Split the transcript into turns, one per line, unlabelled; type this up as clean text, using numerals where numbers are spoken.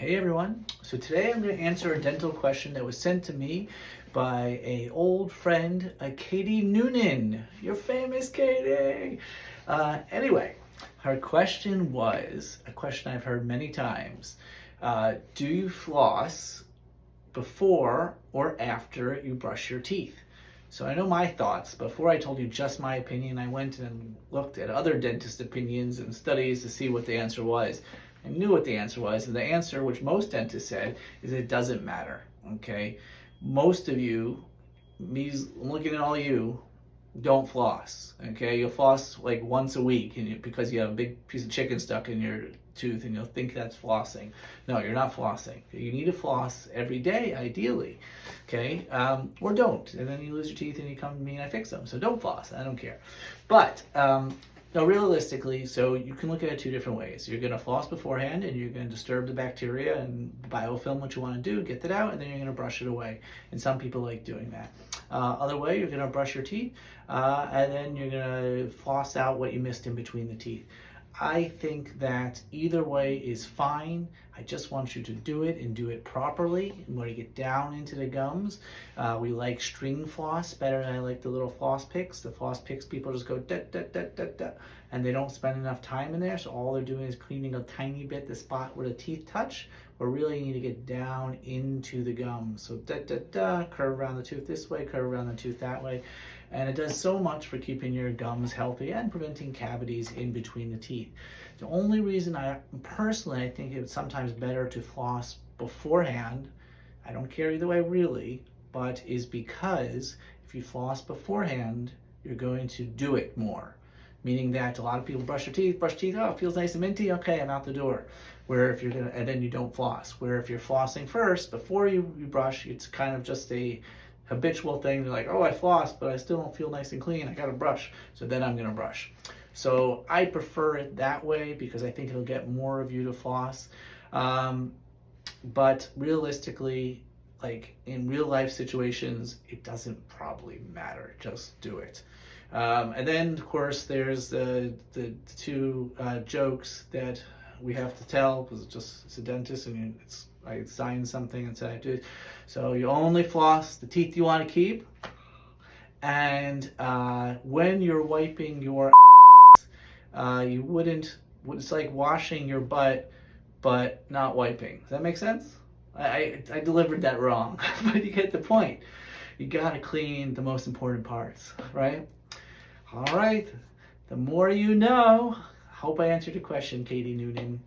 Hey everyone. So today I'm going to answer a dental question that was sent to me by a old friend, Katie Noonan. You're famous, Katie. Anyway, her question was a question I've heard many times. Do you floss before or after you brush your teeth? So I know my thoughts. Before I told you just my opinion, I went and looked at other dentist opinions and studies to see what the answer was. I knew what the answer was, and the answer, which most dentists said, is it doesn't matter, okay? Most of you, looking at all you, don't floss, okay? You'll floss like once a week because you have a big piece of chicken stuck in your tooth and you'll think that's flossing. No, you're not flossing. You need to floss every day, ideally, okay? Or don't, and then you lose your teeth and you come to me and I fix them. So don't floss, I don't care. But no, realistically, so you can look at it two different ways. You're going to floss beforehand and you're going to disturb the bacteria and biofilm what you want to do, get that out, and then you're going to brush it away. And some people like doing that. Other way, you're going to brush your teeth and then you're going to floss out what you missed in between the teeth. I think that either way is fine. I just want you to do it and do it properly. And when you get down into the gums, we like string floss better than I like the little floss picks. The floss picks, people just go da da da da da, and they don't spend enough time in there. So all they're doing is cleaning a tiny bit the spot where the teeth touch. But really, you need to get down into the gums. So da da da, curve around the tooth this way, curve around the tooth that way. And it does so much for keeping your gums healthy and preventing cavities in between the teeth. The only reason I think it's sometimes better to floss beforehand, I don't care either way really, but is because if you floss beforehand, you're going to do it more. Meaning that a lot of people brush teeth, oh, it feels nice and minty, okay, I'm out the door. Where if you're gonna, and then you don't floss. Where if you're flossing first, before you brush, it's kind of just a habitual thing. They're like, oh, I flossed, but I still don't feel nice and clean. I gotta brush. So then I'm gonna brush. So I prefer it that way because I think it'll get more of you to floss. But realistically, like in real life situations, it doesn't probably matter. Just do it. And then of course there's the two jokes that we have to tell because it's a dentist and I signed something and said I do it. So you only floss the teeth you want to keep, and when you're wiping your you wouldn't. It's like washing your butt, but not wiping. Does that make sense? I delivered that wrong, but you get the point. You gotta clean the most important parts, right? All right. The more you know. Hope I answered your question, Katie Noonan.